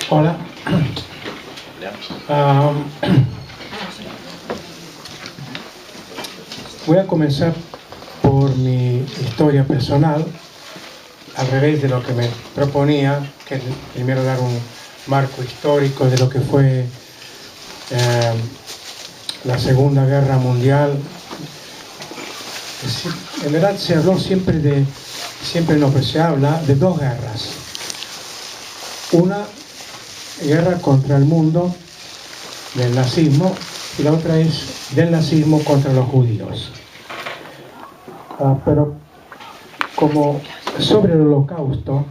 Hola. Voy a comenzar por mi historia personal, al revés de lo que me proponía, que es primero dar un marco histórico de lo que fue la Segunda Guerra Mundial. En verdad se habló pero se habla de dos guerras. Una guerra contra el mundo del nazismo y la otra es del nazismo contra los judíos. Pero como sobre el Holocausto,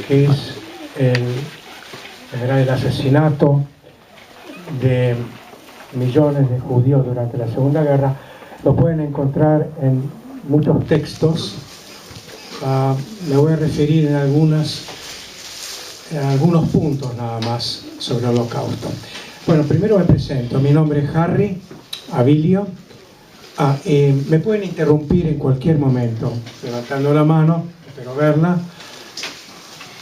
que es el asesinato de millones de judíos durante la Segunda Guerra, lo pueden encontrar en muchos textos. Me voy a referir en algunos puntos nada más sobre el Holocausto. Bueno, primero me presento. Mi nombre es Harry Abilio. Me pueden interrumpir en cualquier momento, levantando la mano, espero verla.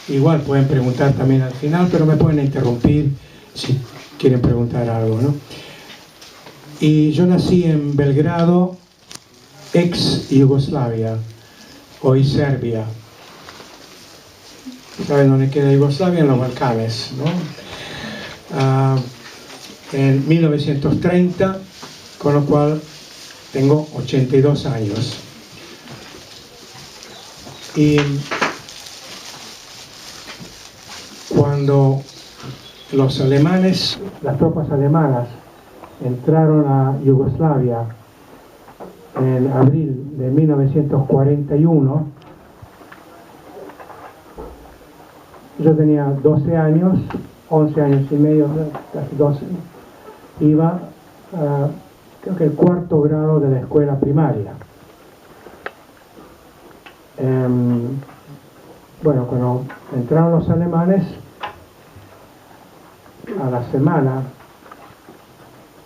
Igual pueden preguntar también al final, pero me pueden interrumpir si quieren preguntar algo, ¿no? Y yo nací en Belgrado, ex Yugoslavia, hoy Serbia. ¿Saben dónde queda Yugoslavia? En los Balcanes, ¿no? En 1930, con lo cual tengo 82 años. Y cuando los alemanes, las tropas alemanas, entraron a Yugoslavia en abril de 1941, yo tenía 12 años, 11 años y medio, casi 12, iba creo que el cuarto grado de la escuela primaria. Bueno, cuando entraron los alemanes, a la semana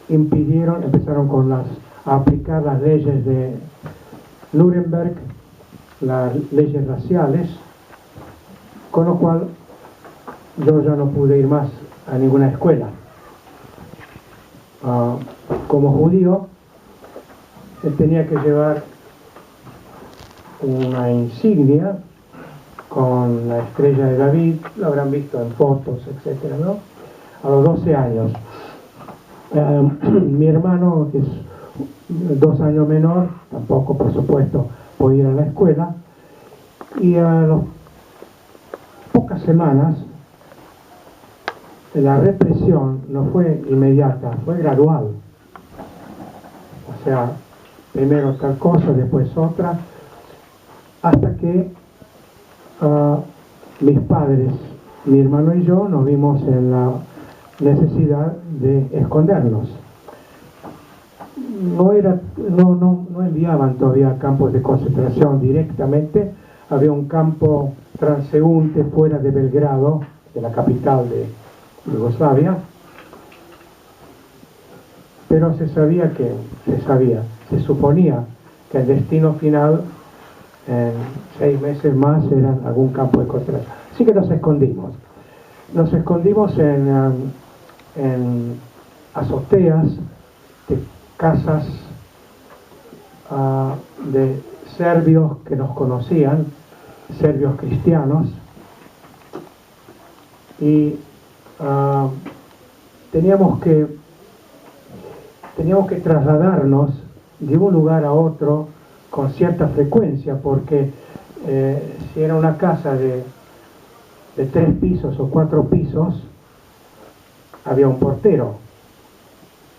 empezaron a aplicar las leyes de Nuremberg, las leyes raciales, con lo cual yo ya no pude ir más a ninguna escuela. Como judío, tenía que llevar una insignia con la estrella de David, lo habrán visto en fotos, etcétera, ¿no? A los 12 años. Mi hermano, que es 2 años menor, tampoco, por supuesto, podía ir a la escuela, y a las pocas semanas la represión no fue inmediata, fue gradual. O sea, primero tal cosa, después otra, hasta que mis padres, mi hermano y yo, nos vimos en la necesidad de escondernos. No enviaban todavía a campos de concentración directamente, había un campo transeúnte fuera de Belgrado, de la capital de Yugoslavia, pero se suponía que el destino final en 6 meses más era algún campo de concentración. Así que nos escondimos en azoteas de casas de serbios que nos conocían, serbios cristianos, y teníamos que trasladarnos de un lugar a otro con cierta frecuencia, porque si era una casa de 3 pisos o 4 pisos, había un portero.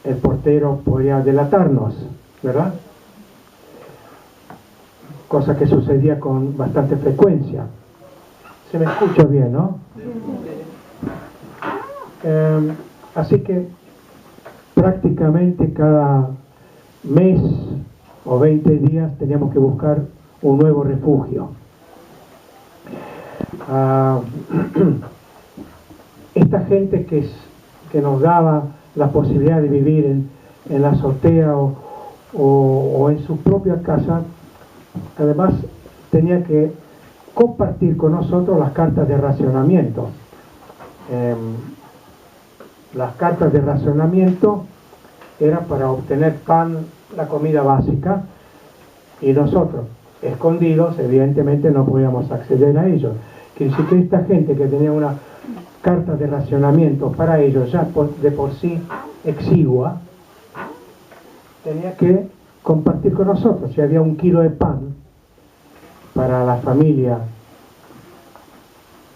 El portero podía delatarnos, ¿verdad? Cosa que sucedía con bastante frecuencia. Se me escucha bien, ¿no? Así que prácticamente cada mes o 20 días teníamos que buscar un nuevo refugio. Esta gente que nos daba la posibilidad de vivir en la azotea o en su propia casa, además tenía que compartir con nosotros las cartas de racionamiento. las cartas de racionamiento era para obtener pan, la comida básica, y nosotros, escondidos, evidentemente no podíamos acceder a ellos. Quiere decir que esta gente que tenía una carta de racionamiento para ellos ya de por sí exigua, tenía que compartir con nosotros. Si había 1 kilo de pan para la familia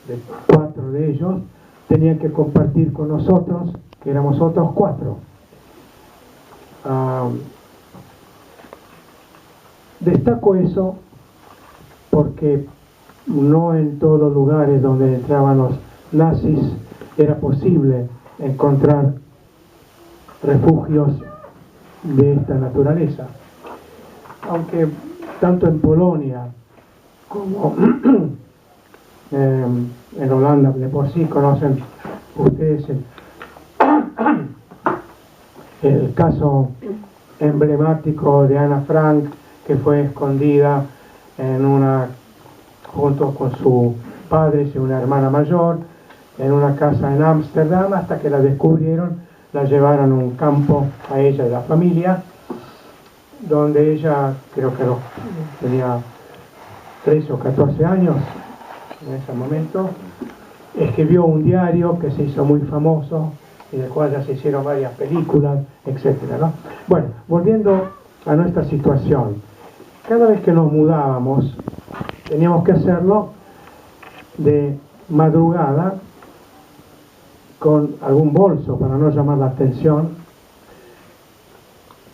de 4 de ellos, tenían que compartir con nosotros, que éramos otros 4. Destaco eso porque no en todos los lugares donde entraban los nazis era posible encontrar refugios de esta naturaleza. Aunque tanto en Polonia como en Holanda, de por sí conocen ustedes el caso emblemático de Ana Frank, que fue escondida junto con su padre y una hermana mayor en una casa en Ámsterdam, hasta que la descubrieron, la llevaron a un campo a ella y la familia, donde ella, creo que tenía 13 o 14 años en ese momento, escribió un diario que se hizo muy famoso y del cual ya se hicieron varias películas, etcétera, ¿no? Bueno, volviendo a nuestra situación, cada vez que nos mudábamos teníamos que hacerlo de madrugada con algún bolso para no llamar la atención,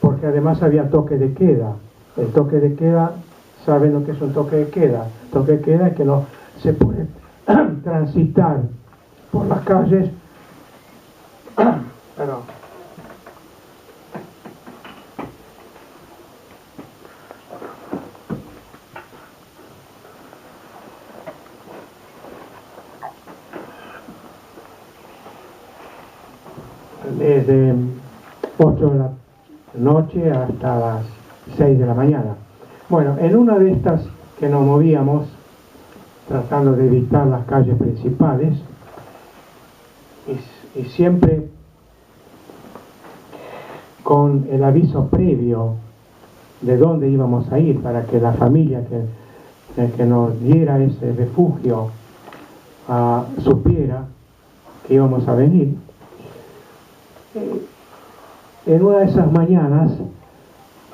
porque además había toque de queda. El toque de queda, ¿saben lo que es un toque de queda? Toque de queda es que no se puede transitar por las calles perdón, desde 8 de la noche hasta las 6 de la mañana. Bueno, en una de estas que nos movíamos, tratando de evitar las calles principales, y siempre con el aviso previo de dónde íbamos a ir, para que la familia que nos diera ese refugio supiera que íbamos a venir. En una de esas mañanas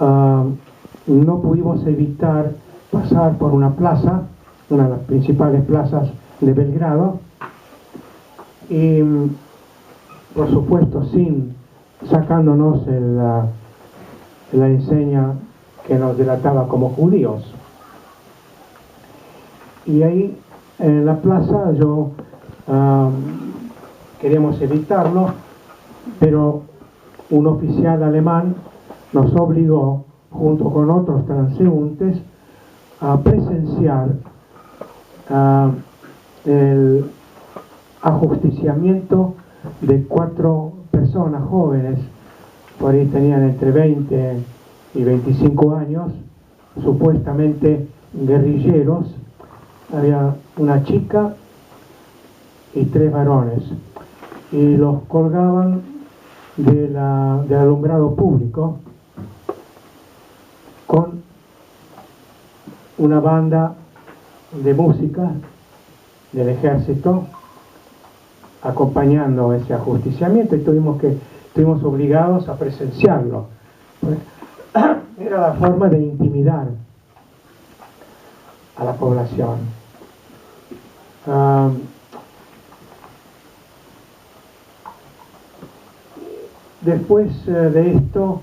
no pudimos evitar pasar por una plaza, una de las principales plazas de Belgrado, y por supuesto sacándonos la enseña que nos delataba como judíos. Y ahí en la plaza queríamos evitarlo, pero un oficial alemán nos obligó, junto con otros transeúntes, a presenciar el ajusticiamiento de 4 personas jóvenes, por ahí tenían entre 20 y 25 años, supuestamente guerrilleros. Había una chica y 3 varones, y los colgaban del alumbrado público con una banda de música del ejército acompañando ese ajusticiamiento, y estuvimos obligados a presenciarlo. Era la forma de intimidar a la población. Después de esto,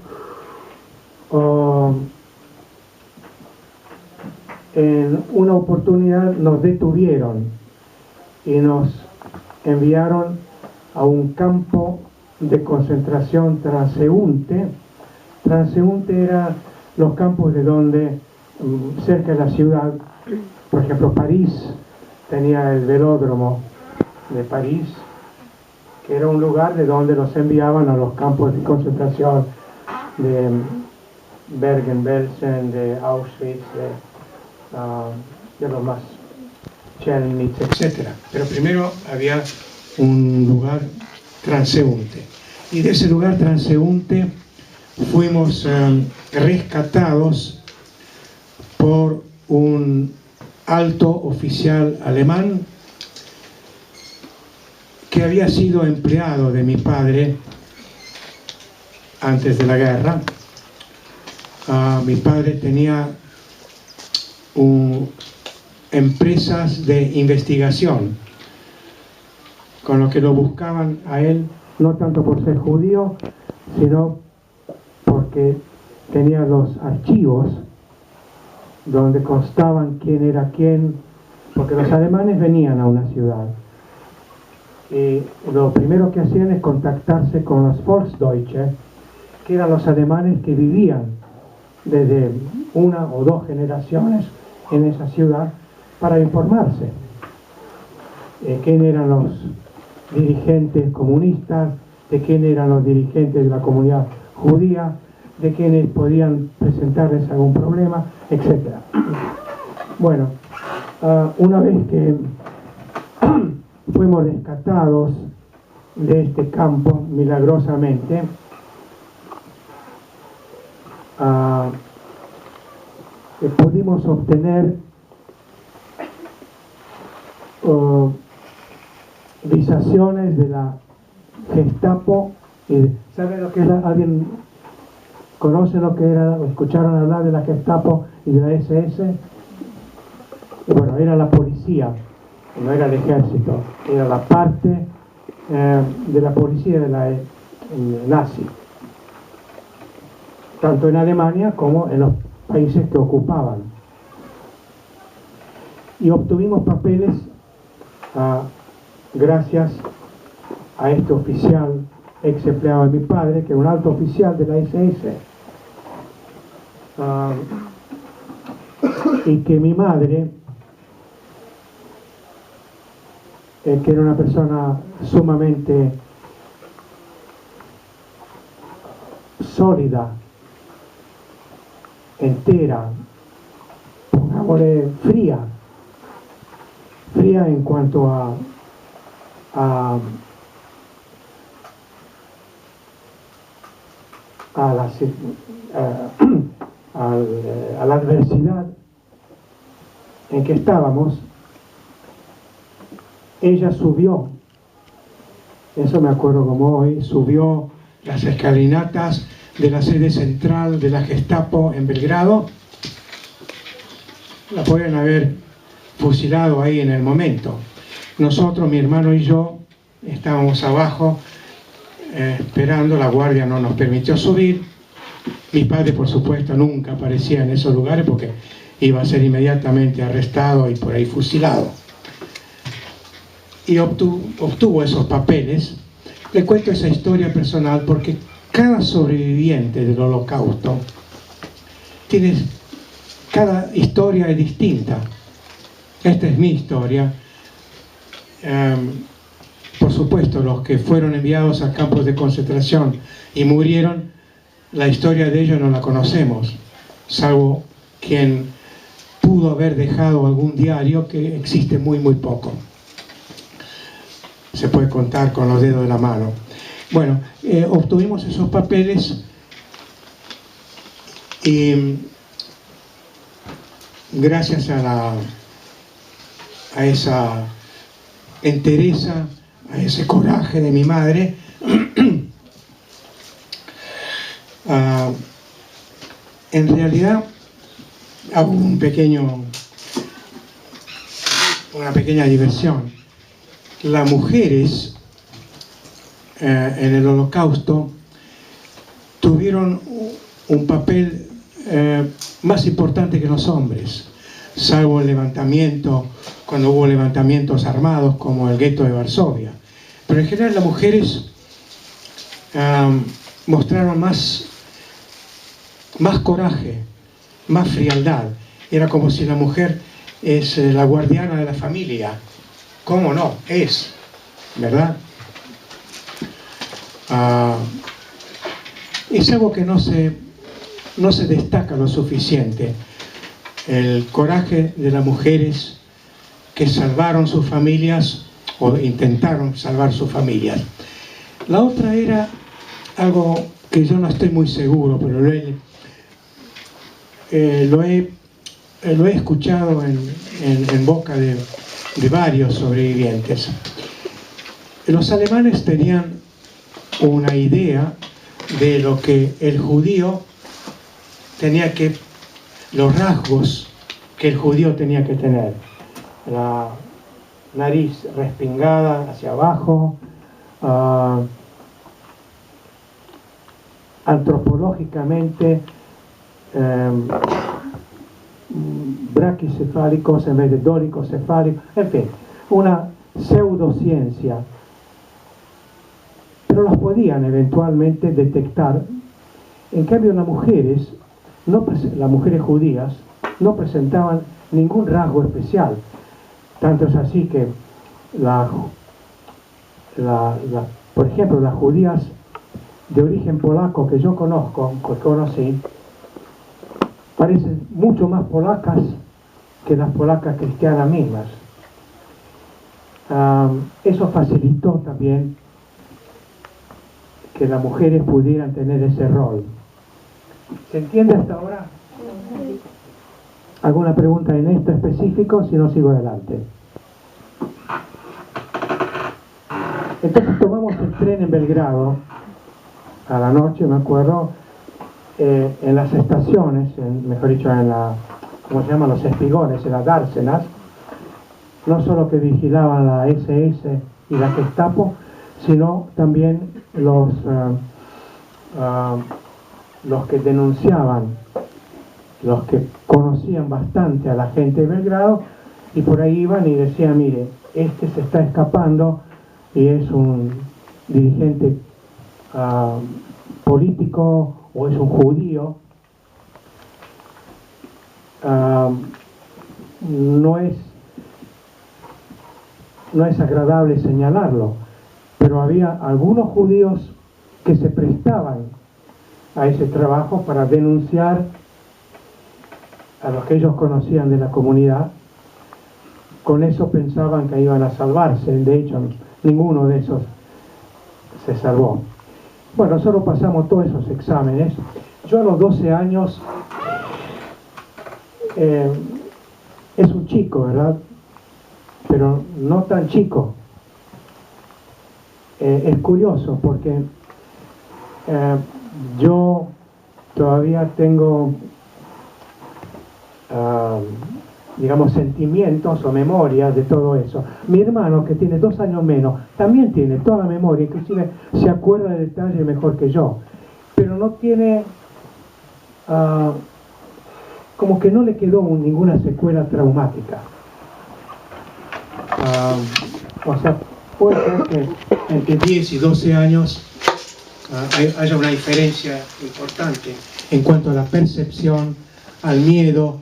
en una oportunidad nos detuvieron y nos enviaron a un campo de concentración transeúnte. Transeúnte eran los campos de donde, cerca de la ciudad, por ejemplo París, tenía el velódromo de París, que era un lugar de donde los enviaban a los campos de concentración de Bergen-Belsen, de Auschwitz, de los más Chernitz, etc. Pero primero había un lugar transeúnte. Y de ese lugar transeúnte fuimos rescatados por un alto oficial alemán que había sido empleado de mi padre antes de la guerra. Mi padre tenía empresas de investigación, con lo que lo buscaban a él, no tanto por ser judío, sino porque tenía los archivos donde constaban quién era quién, porque los alemanes venían a una ciudad y lo primero que hacían es contactarse con los Volksdeutsche, que eran los alemanes que vivían desde una o dos generaciones en esa ciudad, para informarse quién eran los dirigentes comunistas, de quién eran los dirigentes de la comunidad judía, de quienes podían presentarles algún problema, etc. Bueno, una vez que fuimos rescatados de este campo milagrosamente, pudimos obtener visaciones de la Gestapo. ¿Sabe lo que es alguien conoce lo que era o escucharon hablar de la Gestapo y de la SS? Bueno, era la policía, no era el ejército, era la parte de la policía de la nazi, tanto en Alemania como en los países que ocupaban. Y obtuvimos papeles gracias a este oficial ex empleado de mi padre, que era un alto oficial de la SS, y que mi madre, que era una persona sumamente sólida, entera, pongámosle fría en cuanto a la adversidad en que estábamos. Ella subió, eso me acuerdo como hoy, subió las escalinatas de la sede central de la Gestapo en Belgrado. La podían haber fusilado ahí en el momento. Nosotros, mi hermano y yo, estábamos abajo esperando. La guardia no nos permitió subir. Mi padre, por supuesto, nunca aparecía en esos lugares porque iba a ser inmediatamente arrestado y por ahí fusilado. Y obtuvo esos papeles. Le cuento esa historia personal porque cada sobreviviente del Holocausto cada historia es distinta. Esta es mi historia. Por supuesto, los que fueron enviados a campos de concentración y murieron, la historia de ellos no la conocemos, salvo quien pudo haber dejado algún diario, que existe muy poco. Se puede contar con los dedos de la mano. Bueno, obtuvimos esos papeles y gracias a esa entereza, a ese coraje de mi madre, en realidad hago una pequeña diversión. Las mujeres en el Holocausto tuvieron un papel más importante que los hombres, salvo el levantamiento, cuando hubo levantamientos armados como el gueto de Varsovia. Pero en general las mujeres mostraron más coraje, más frialdad. Era como si la mujer es la guardiana de la familia. ¿Cómo no? Es, ¿verdad? Es algo que no se destaca lo suficiente. El coraje de las mujeres que salvaron sus familias o intentaron salvar sus familias. La otra era algo que yo no estoy muy seguro, pero lo he escuchado en boca de varios sobrevivientes. Los alemanes tenían una idea de lo que el judío tenía que, los rasgos que el judío tenía que tener. La nariz respingada hacia abajo, antropológicamente braquicefálicos en vez de dólicocefálicos, en fin, una pseudociencia. Pero las podían eventualmente detectar. En cambio, las mujeres judías no presentaban ningún rasgo especial. Tanto es así que, por ejemplo, las judías de origen polaco que yo conocí, parecen mucho más polacas que las polacas cristianas mismas. Eso facilitó también que las mujeres pudieran tener ese rol. ¿Se entiende hasta ahora? ¿Alguna pregunta en esto específico? Si no, sigo adelante. Entonces tomamos el tren en Belgrado a la noche, me acuerdo, en las estaciones, mejor dicho, ¿cómo se llaman? Los espigones, en las dársenas, no solo que vigilaban la SS y la Gestapo, sino también los que denunciaban, los que conocían bastante a la gente de Belgrado, y por ahí iban y decían: mire, este se está escapando y es un dirigente político o es un judío. No es agradable señalarlo, pero había algunos judíos que se prestaban a ese trabajo para denunciar a los que ellos conocían de la comunidad. Con eso pensaban que iban a salvarse. De hecho, ninguno de esos se salvó. Bueno, nosotros pasamos todos esos exámenes. Yo a los 12 años, es un chico, ¿verdad? Pero no tan chico. Es curioso porque yo todavía tengo, digamos, sentimientos o memorias de todo eso. Mi hermano, que tiene 2 años menos, también tiene toda la memoria, inclusive se acuerda de detalles mejor que yo, pero no tiene, como que no le quedó ninguna secuela traumática. O sea, puede ser que entre 10 y 12 años haya una diferencia importante en cuanto a la percepción, al miedo.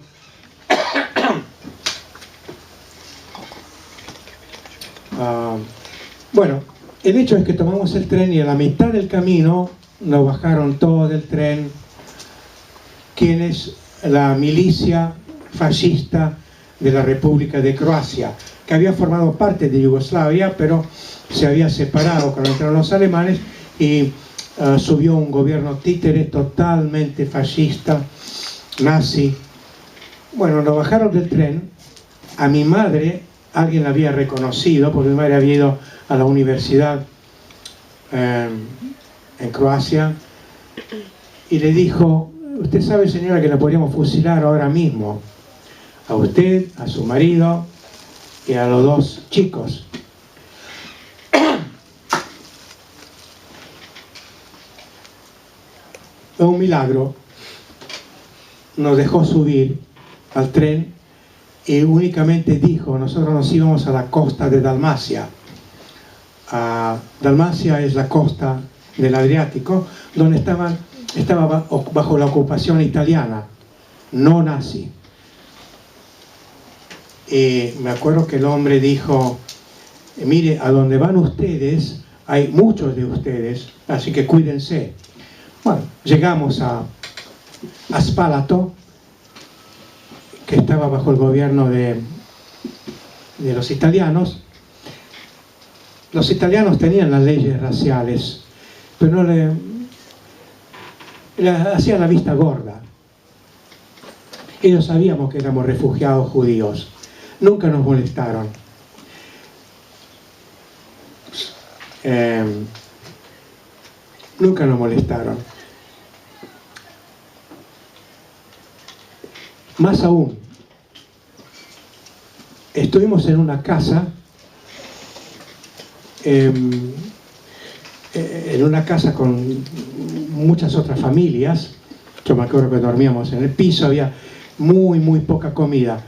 Bueno, el hecho es que tomamos el tren y a la mitad del camino nos bajaron todos del tren quienes, la milicia fascista de la República de Croacia, que había formado parte de Yugoslavia, pero se había separado cuando entraron los alemanes y subió un gobierno títere totalmente fascista, nazi. Bueno, nos bajaron del tren. A mi madre alguien la había reconocido, porque mi madre había ido a la universidad en Croacia, y le dijo: usted sabe, señora, que la podríamos fusilar ahora mismo, a usted, a su marido y a los 2 chicos. Un milagro, nos dejó subir al tren y únicamente dijo: nosotros nos íbamos a la costa de Dalmacia. Dalmacia es la costa del Adriático, donde estaba bajo la ocupación italiana, no nazi. Y me acuerdo que el hombre dijo: mire, a donde van ustedes hay muchos de ustedes, así que cuídense. Bueno, llegamos a Spalato, que estaba bajo el gobierno de los italianos, los italianos tenían las leyes raciales, pero no le hacían la vista gorda. Ellos sabíamos que éramos refugiados judíos. Nunca nos molestaron. Nunca nos molestaron. Más aún, estuvimos en una casa, con muchas otras familias. Yo me acuerdo que dormíamos en el piso, había muy poca comida,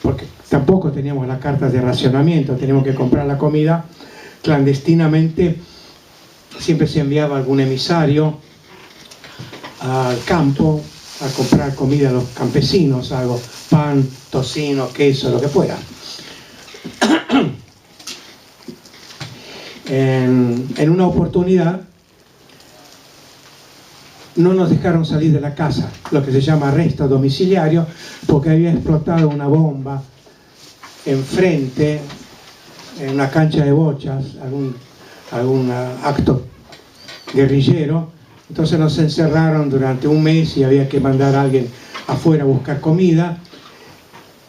porque tampoco teníamos las cartas de racionamiento, teníamos que comprar la comida clandestinamente. Siempre se enviaba algún emisario al campo a comprar comida a los campesinos, algo, pan, tocino, queso, lo que fuera. En una oportunidad no nos dejaron salir de la casa, lo que se llama arresto domiciliario, porque había explotado una bomba enfrente, en una cancha de bochas, algún acto guerrillero. Entonces nos encerraron durante un mes y había que mandar a alguien afuera a buscar comida.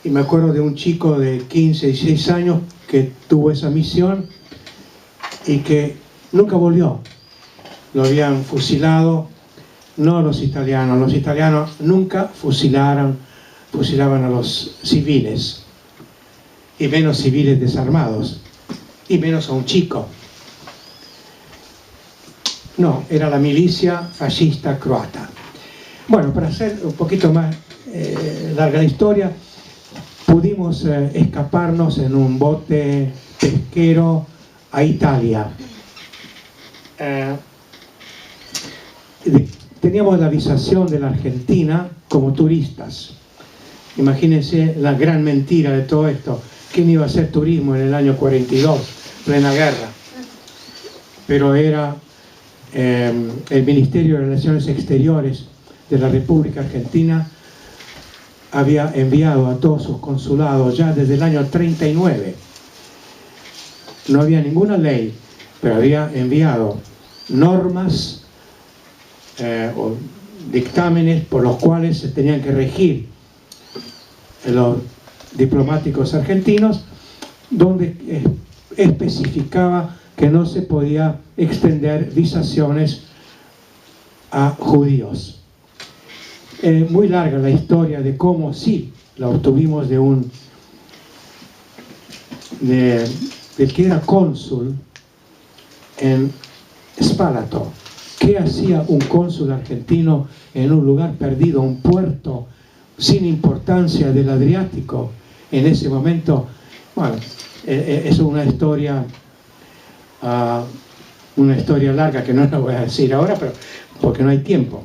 Y me acuerdo de un chico de 15, 16 años que tuvo esa misión y que nunca volvió. Lo habían fusilado, no los italianos nunca fusilaban a los civiles, y menos civiles desarmados, y menos a un chico. No, era la milicia fascista croata. Bueno, para hacer un poquito más larga la historia, pudimos escaparnos en un bote pesquero a Italia. Teníamos la visación de la Argentina como turistas. Imagínense la gran mentira de todo esto. ¿Quién iba a hacer turismo en el año 42, plena guerra? Pero era el Ministerio de Relaciones Exteriores de la República Argentina había enviado a todos sus consulados ya desde el año 39. No había ninguna ley, pero había enviado normas o dictámenes por los cuales se tenían que regir los diplomáticos argentinos, donde especificaba que no se podía extender visaciones a judíos. Muy larga la historia de cómo sí la obtuvimos del que era cónsul en Spalato. ¿Qué hacía un cónsul argentino en un lugar perdido, un puerto sin importancia del Adriático en ese momento? Bueno, es una historia larga que no la voy a decir ahora, pero porque no hay tiempo.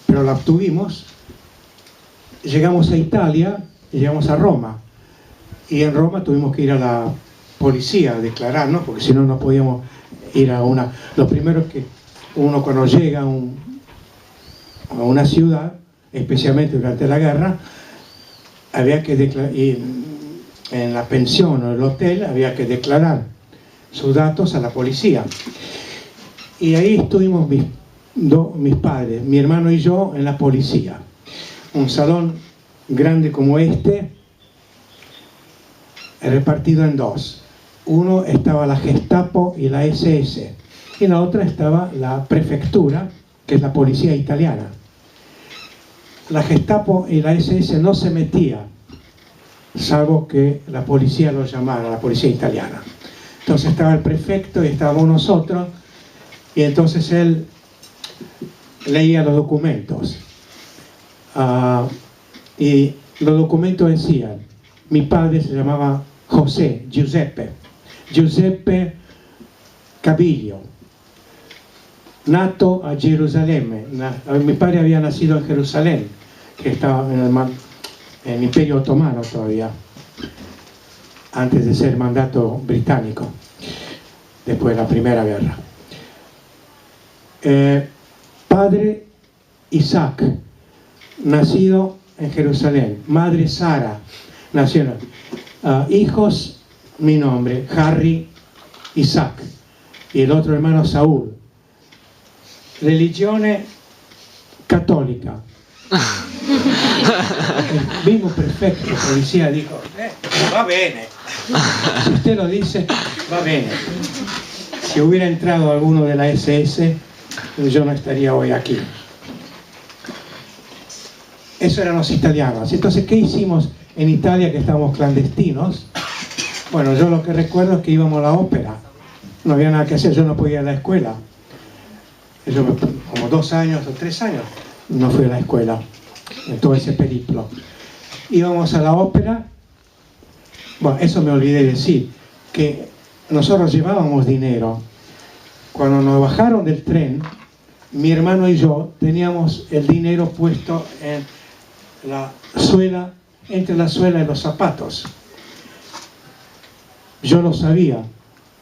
Pero la obtuvimos, llegamos a Italia y llegamos a Roma. Y en Roma tuvimos que ir a la policía a declararnos, porque si no, no podíamos ir a una... Lo primero es que uno cuando llega a una ciudad, especialmente durante la guerra, había que declarar, en la pensión o el hotel había que declarar sus datos a la policía. Y ahí estuvimos mis padres, mi hermano y yo, en la policía. Un salón grande como este, repartido en dos. Uno estaba la Gestapo y la SS, y en la otra estaba la prefectura, que es la policía italiana. La Gestapo y la SS no se metía, salvo que la policía lo llamara, la policía italiana. Entonces estaba el prefecto y estábamos nosotros, y entonces él leía los documentos. Y los documentos decían, mi padre se llamaba Giuseppe Cabilio, nato a Gerusalemme. Mi padre había nacido en Jerusalén, que estaba en el Imperio Otomano todavía, antes de ser mandato británico, después de la Primera Guerra. Padre Isaac, nacido en Jerusalén. Madre Sara, nació. Hijos mi nombre, Harry Isaac, y el otro hermano Saúl. Religione cattolica. El mismo prefecto, policía, dijo, va bene. Si usted lo dice, va bene. Si hubiera entrado alguno de la SS, yo no estaría hoy aquí. Eso eran los italianos. Entonces, ¿qué hicimos en Italia que estábamos clandestinos? Bueno, yo lo que recuerdo es que íbamos a la ópera. No había nada que hacer, yo no podía ir a la escuela. Yo, como 2 años o 3 años, no fui a la escuela en todo ese periplo. Íbamos a la ópera. Bueno, eso me olvidé decir, que nosotros llevábamos dinero. Cuando nos bajaron del tren, mi hermano y yo teníamos el dinero puesto en la suela, entre la suela y los zapatos. Yo lo sabía.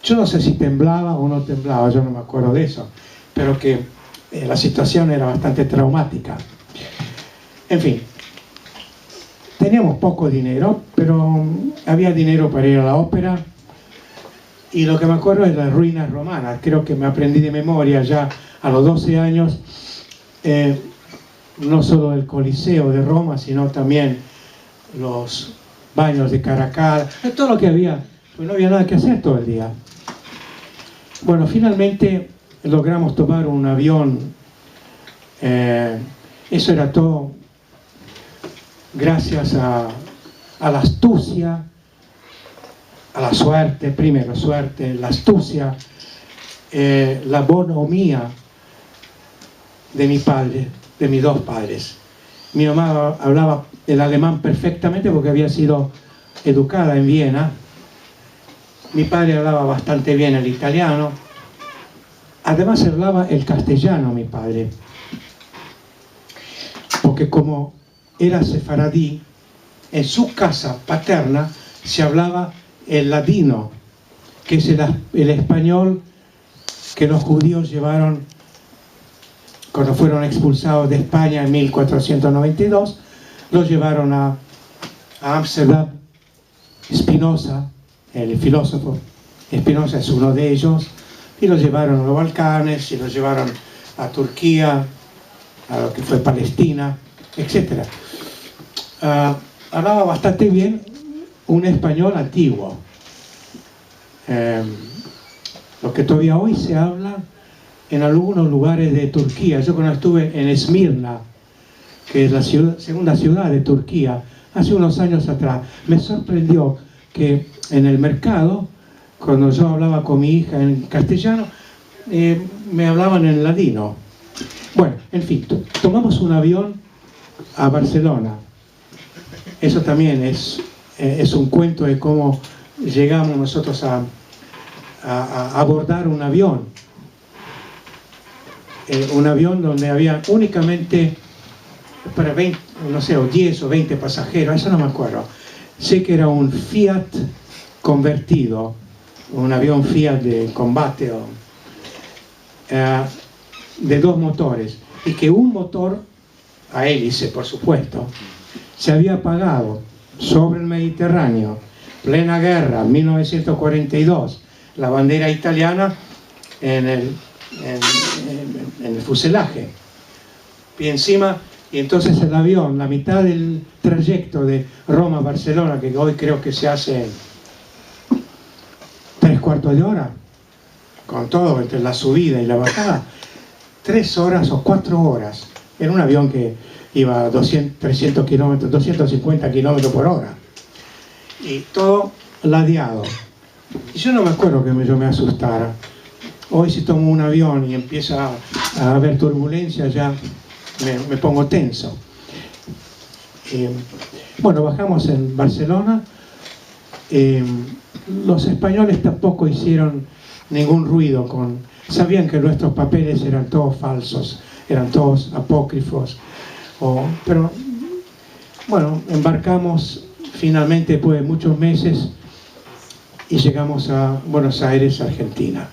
Yo no sé si temblaba o no temblaba, yo no me acuerdo de eso, pero que la situación era bastante traumática. En fin, teníamos poco dinero, pero había dinero para ir a la ópera, y lo que me acuerdo es las ruinas romanas. Creo que me aprendí de memoria ya a los 12 años, no solo el Coliseo de Roma, sino también los baños de Caracalla, todo lo que había, pues no había nada que hacer todo el día. Bueno, finalmente logramos tomar un avión. Eso era todo gracias a la astucia, a la suerte, primero suerte, la astucia, la bonomía de mi padre, de mis 2 padres. Mi mamá hablaba el alemán perfectamente porque había sido educada en Viena. Mi padre hablaba bastante bien el italiano. Además hablaba el castellano mi padre, porque como era sefaradí, en su casa paterna se hablaba el ladino, que es el español que los judíos llevaron cuando fueron expulsados de España en 1492. Los llevaron a Ámsterdam. Spinoza, el filósofo Spinoza es uno de ellos, y los llevaron a los Balcanes, y los llevaron a Turquía, a lo que fue Palestina, etc. Hablaba bastante bien un español antiguo, lo que todavía hoy se habla en algunos lugares de Turquía. Yo cuando estuve en Esmirna, que es la segunda ciudad de Turquía, hace unos años atrás, me sorprendió que en el mercado, cuando yo hablaba con mi hija en castellano, me hablaban en ladino. Bueno, en fin, tomamos un avión a Barcelona. Eso también es un cuento de cómo llegamos nosotros a abordar un avión. Un avión donde había únicamente para 20, no sé, o 10 o 20 pasajeros, eso no me acuerdo. Sé que era un Fiat convertido, un avión Fiat de combate, de 2 motores, y que un motor a hélice, por supuesto, se había apagado sobre el Mediterráneo, plena guerra, 1942, la bandera italiana en el fuselaje, y encima. Y entonces el avión, la mitad del trayecto de Roma a Barcelona, que hoy creo que se hace 3/4 de hora, con todo, entre la subida y la bajada, 3 horas o 4 horas. Era un avión que iba a 300 kilómetros, 250 kilómetros por hora. Y todo ladeado. Y yo no me acuerdo que yo me asustara. Hoy si tomo un avión y empieza a haber turbulencia, ya me pongo tenso. Bueno, bajamos en Barcelona. Los españoles tampoco hicieron ningún ruido. Sabían que nuestros papeles eran todos falsos, eran todos apócrifos. Pero bueno, embarcamos finalmente después de muchos meses y llegamos a Buenos Aires, Argentina.